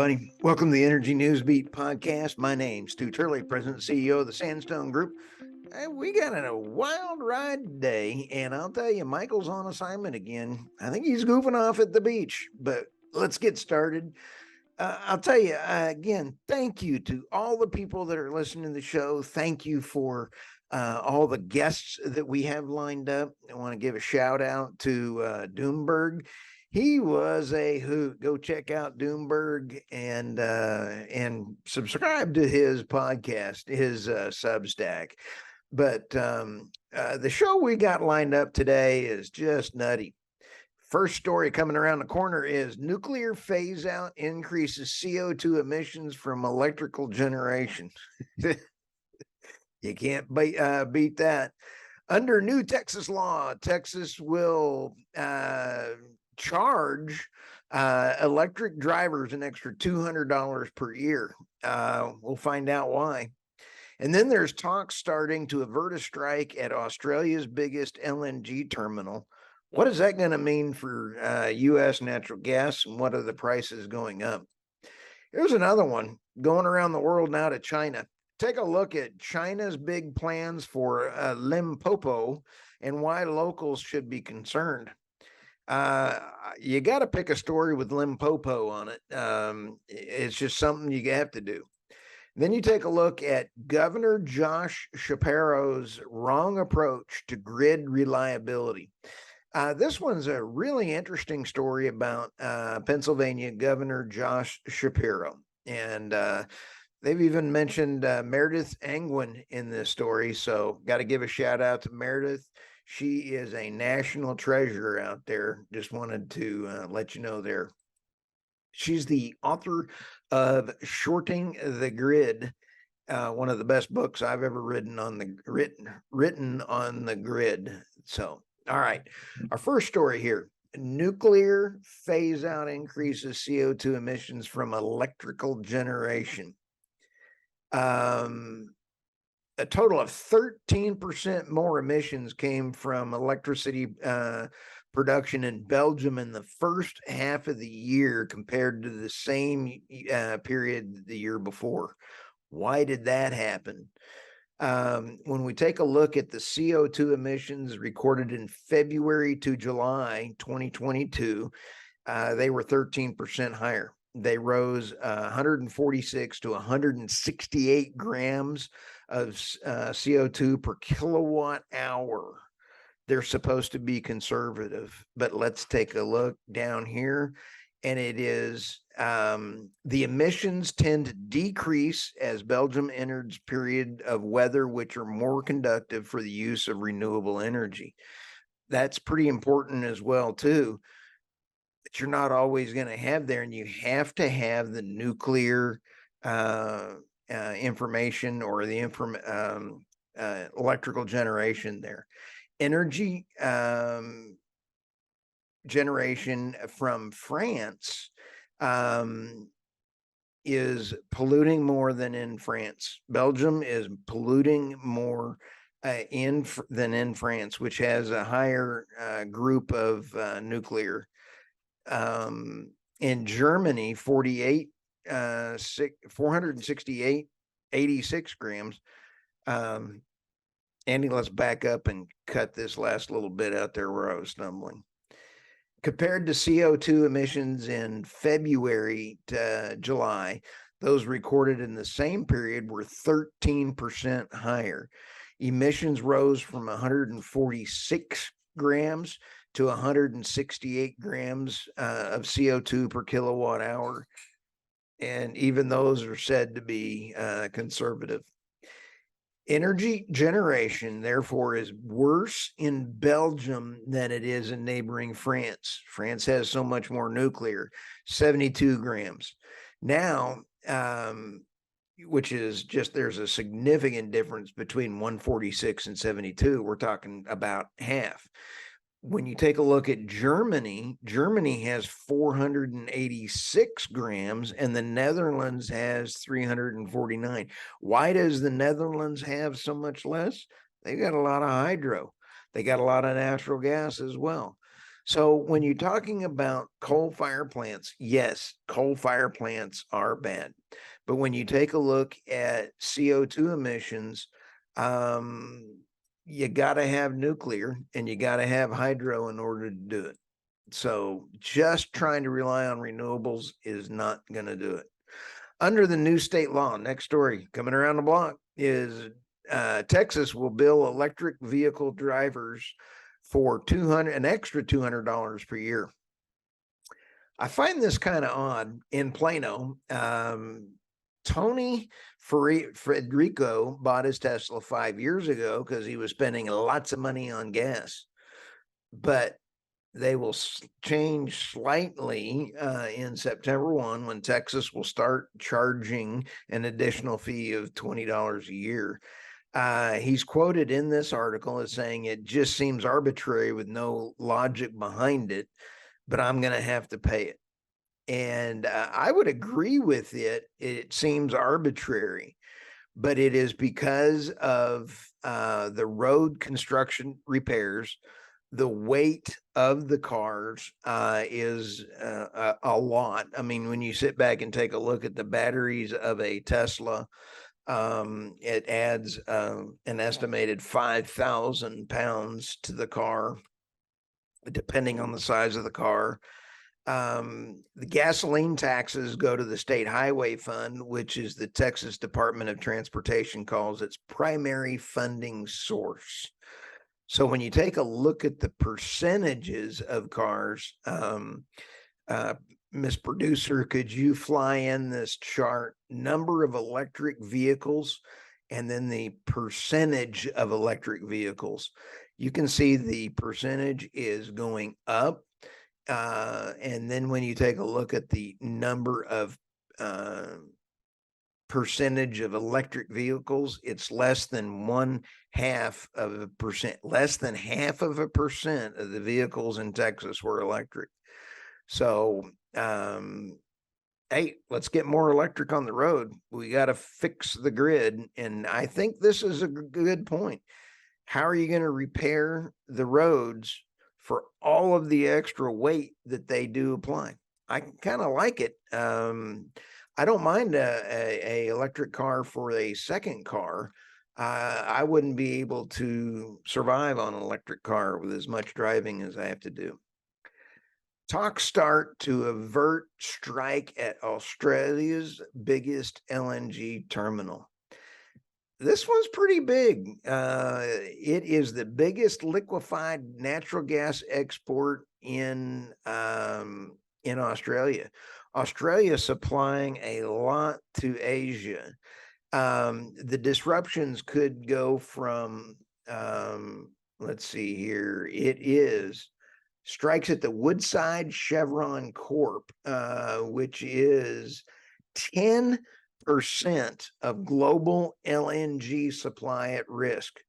everybody. Welcome to the Energy News Beat podcast. My name's Stu Turley, President and CEO of the Sandstone Group. We got a wild ride today, and I'll tell you, Michael's on assignment again. I think he's goofing off at the beach, but let's get started. I'll tell you, again, thank you to all the people that are listening to the show. Thank you for all the guests that we have lined up. I want to give a shout out to Doomberg. He was a hoot. Go check out Doomberg and subscribe to his podcast, his Substack. But the show we got lined up today is just nutty. First story coming around the corner is nuclear phase out increases CO2 emissions from electrical generation. You can't beat that. Under new Texas law, Texas will charge electric drivers an extra $200 per year. We'll find out why. And then there's talks starting to avert a strike at Australia's biggest LNG terminal. What is that going to mean for U.S. natural gas, and what are the prices going up? Here's another one going around the world now to China. Take a look at China's big plans for Limpopo and why locals should be concerned. You got to pick a story with Limpopo on it. It's just something you have to do. Then you take a look at Governor Josh Shapiro's wrong approach to grid reliability. This one's a really interesting story about Pennsylvania Governor Josh Shapiro. And they've even mentioned Meredith Angwin in this story. So got to give a shout out to Meredith. She is a national treasure out there. Just wanted to let you know there. She's the author of Shorting the Grid, one of the best books I've ever written on the written on the grid. So, all right, our first story here: nuclear phase out increases CO2 emissions from electrical generation. A total of 13% more emissions came from electricity production in Belgium in the first half of the year compared to the same period the year before. Why did that happen? When we take a look at the CO2 emissions recorded in February to July 2022, they were 13% higher. They rose 146 to 168 grams of CO2 per kilowatt hour. They're supposed to be conservative, but let's take a look down here. And it is the emissions tend to decrease as Belgium enters period of weather which are more conducive for the use of renewable energy. That's pretty important as well too. That you're not always going to have there, and you have to have the nuclear information or the electrical generation there. Energy generation from France is polluting more than in France. Belgium is polluting more than in France, which has a higher group of nuclear. In Germany, 468, 86 grams. Andy, let's back up and cut this last little bit out there where I was stumbling. Compared to CO2 emissions in February to July, those recorded in the same period were 13% higher. Emissions rose from 146 grams to 168 grams of CO2 per kilowatt hour. And even those are said to be conservative. Energy generation, therefore, is worse in Belgium than it is in neighboring France. France has so much more nuclear, 72 grams. Now, which is just, there's a significant difference between 146 and 72. We're talking about half. When you take a look at Germany, Germany has 486 grams and the Netherlands has 349. Why does the Netherlands have so much less? They got a lot of hydro. They got a lot of natural gas as well. So when you're talking about coal fire plants, yes, coal fire plants are bad. But when you take a look at CO2 emissions, um, you got to have nuclear and you got to have hydro in order to do it. So just trying to rely on renewables is not going to do it. Under the new state law, next story coming around the block is Texas will bill electric vehicle drivers for an extra $200 per year. I find this kind of odd in Plano. Tony Frederico bought his Tesla 5 years ago because he was spending lots of money on gas, but they will change slightly in September 1 when Texas will start charging an additional fee of $20 a year. He's quoted in this article as saying it just seems arbitrary with no logic behind it, but I'm going to have to pay it. And I would agree with it. It seems arbitrary, but it is because of the road construction repairs. The weight of the cars is a lot. I mean, when you sit back and take a look at the batteries of a Tesla, it adds an estimated 5,000 pounds to the car, depending on the size of the car. The gasoline taxes go to the state highway fund, which is the Texas Department of Transportation calls its primary funding source. So when you take a look at the percentages of cars, Miss Producer, could you fly in this chart, number of electric vehicles, and then the percentage of electric vehicles? You can see the percentage is going up. And then when you take a look at the number of percentage of electric vehicles, it's less than 0.5%. Less than 0.5% of the vehicles in Texas were electric. So, hey, let's get more electric on the road. We got to fix the grid. And I think this is a good point. How are you going to repair the roads for all of the extra weight that they do apply? I kind of like it. I don't mind a electric car for a second car. I wouldn't be able to survive on an electric car with as much driving as I have to do. Talks start to avert strike at Australia's biggest LNG terminal. This one's pretty big. It is the biggest liquefied natural gas export in Australia. Australia supplying a lot to Asia. The disruptions could go from, let's see here, it is strikes at the Woodside Chevron Corp, which is 10% of global LNG supply at risk.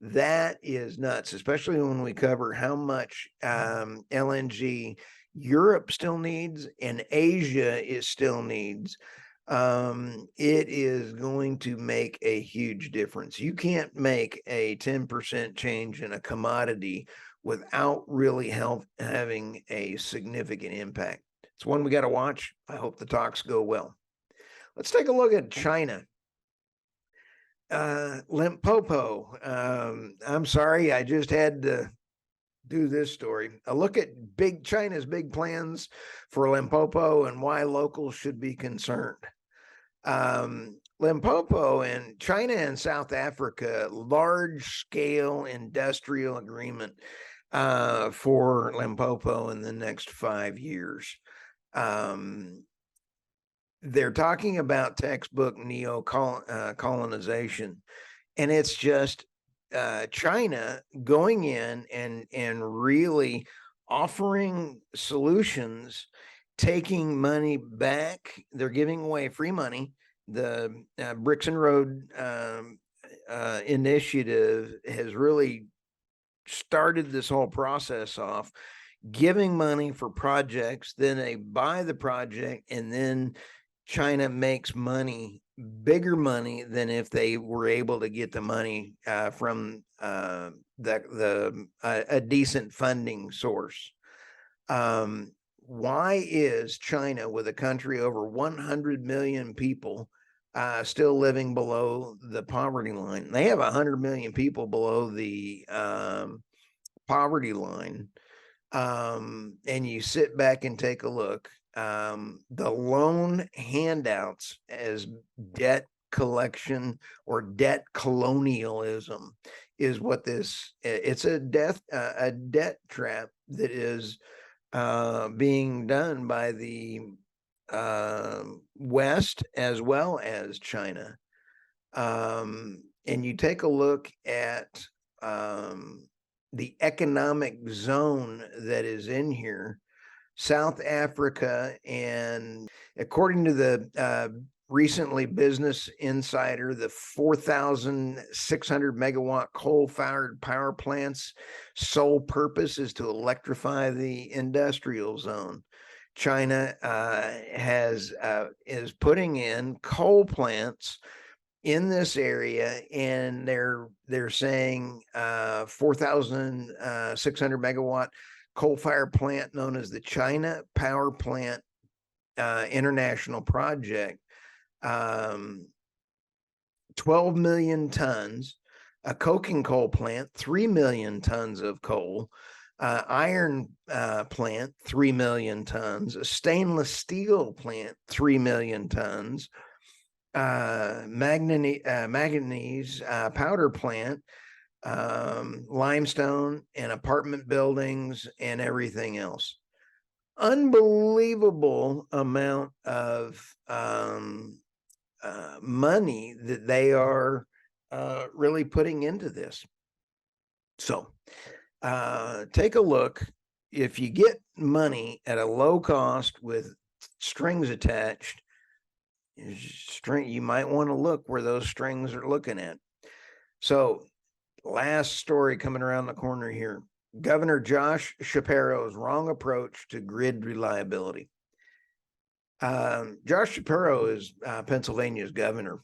That is nuts, especially when we cover how much LNG Europe still needs and Asia still needs. It is going to make a huge difference. You can't make a 10% change in a commodity without really having a significant impact. It's one we got to watch. I hope the talks go well. Let's take a look at China. Limpopo. I'm sorry, I just had to do this story. A look at China's big plans for Limpopo and why locals should be concerned. Limpopo and China and South Africa, large-scale industrial agreement for Limpopo in the next 5 years. They're talking about textbook neo-colonization, and it's just China going in and really offering solutions, taking money back. They're giving away free money. The Bricks and Road initiative has really started this whole process off, giving money for projects. Then they buy the project, and then China makes money, bigger money than if they were able to get the money from a decent funding source. Why is China, with a country over 100 million people, still living below the poverty line? They have 100 million people below the poverty line. And you sit back and take a look. The loan handouts as debt collection or debt colonialism is what this. It's a debt trap that is being done by the West as well as China. And you take a look at the economic zone that is in here, South Africa, and according to the recently Business Insider, the 4,600 megawatt coal-fired power plant's sole purpose is to electrify the industrial zone. China is putting in coal plants in this area, and they're saying 4,600 megawatt coal-fired plant known as the China Power Plant International Project, 12 million tons, a coking coal plant, 3 million tons of coal, iron plant, 3 million tons, a stainless steel plant, 3 million tons, manganese powder plant, limestone and apartment buildings and everything else. Unbelievable amount of money that they are really putting into this. So take a look. If you get money at a low cost with strings attached, you might want to look where those strings are looking at. So last story coming around the corner here. Governor Josh Shapiro's wrong approach to grid reliability. Josh Shapiro is Pennsylvania's governor.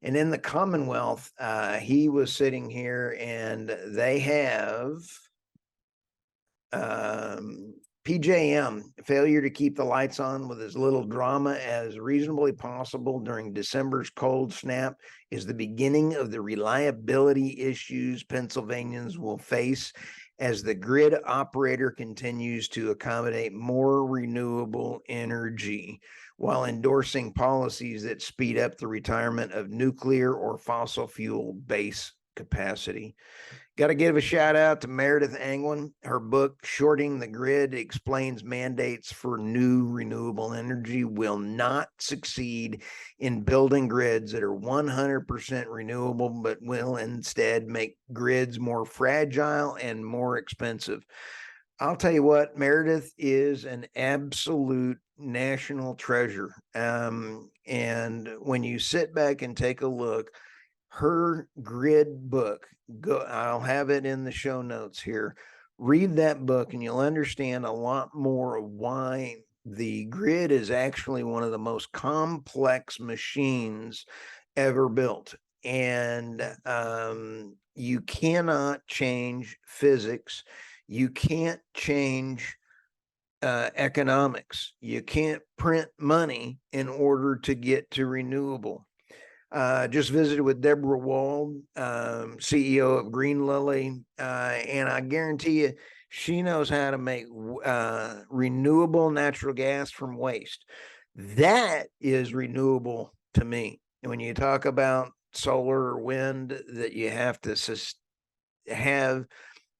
And in the Commonwealth, he was sitting here, and they have PJM, failure to keep the lights on with as little drama as reasonably possible during December's cold snap is the beginning of the reliability issues Pennsylvanians will face as the grid operator continues to accommodate more renewable energy while endorsing policies that speed up the retirement of nuclear or fossil fuel base capacity. Got to give a shout out to Meredith Angwin. Her book, Shorting the Grid, explains mandates for new renewable energy will not succeed in building grids that are 100% renewable, but will instead make grids more fragile and more expensive. I'll tell you what, Meredith is an absolute national treasure. And when you sit back and take a look, her grid book, I'll have it in the show notes here. Read that book and you'll understand a lot more of why the grid is actually one of the most complex machines ever built. And you cannot change physics. You can't change economics. You can't print money in order to get to renewable. Just visited with Deborah Wald, CEO of Green Lily, and I guarantee you, she knows how to make renewable natural gas from waste. That is renewable to me. And when you talk about solar or wind that you have to have,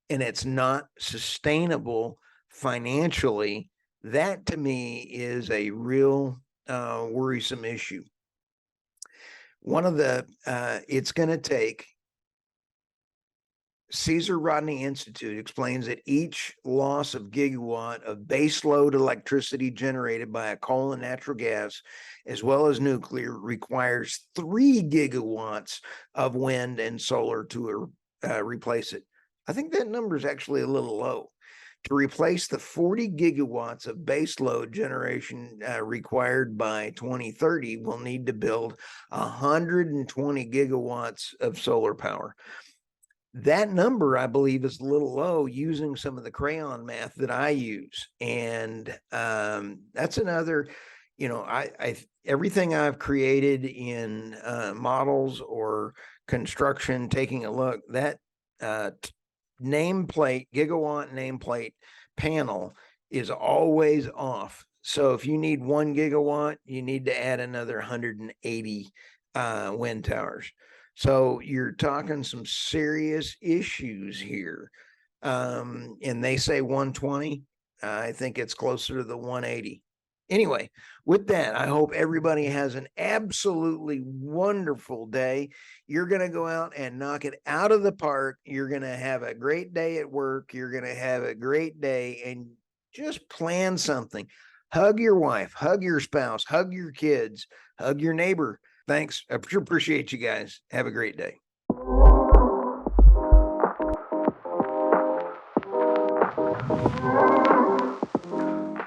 and it's not sustainable financially, that to me is a real worrisome issue. One of the, it's going to take, Caesar Rodney Institute explains that each loss of gigawatt of baseload electricity generated by a coal and natural gas, as well as nuclear, requires 3 gigawatts of wind and solar to replace it. I think that number is actually a little low. To replace the 40 gigawatts of baseload generation required by 2030, we'll need to build 120 gigawatts of solar power. That number, I believe, is a little low using some of the crayon math that I use. And that's another, I everything I've created in models or construction, taking a look, that nameplate, gigawatt nameplate panel is always off. So if you need 1 gigawatt, you need to add another 180 wind towers. So you're talking some serious issues here. And they say 120. I think it's closer to the 180. Anyway, with that, I hope everybody has an absolutely wonderful day. You're going to go out and knock it out of the park. You're going to have a great day at work. You're going to have a great day, and just plan something. Hug your wife, hug your spouse, hug your kids, hug your neighbor. Thanks. I appreciate you guys. Have a great day.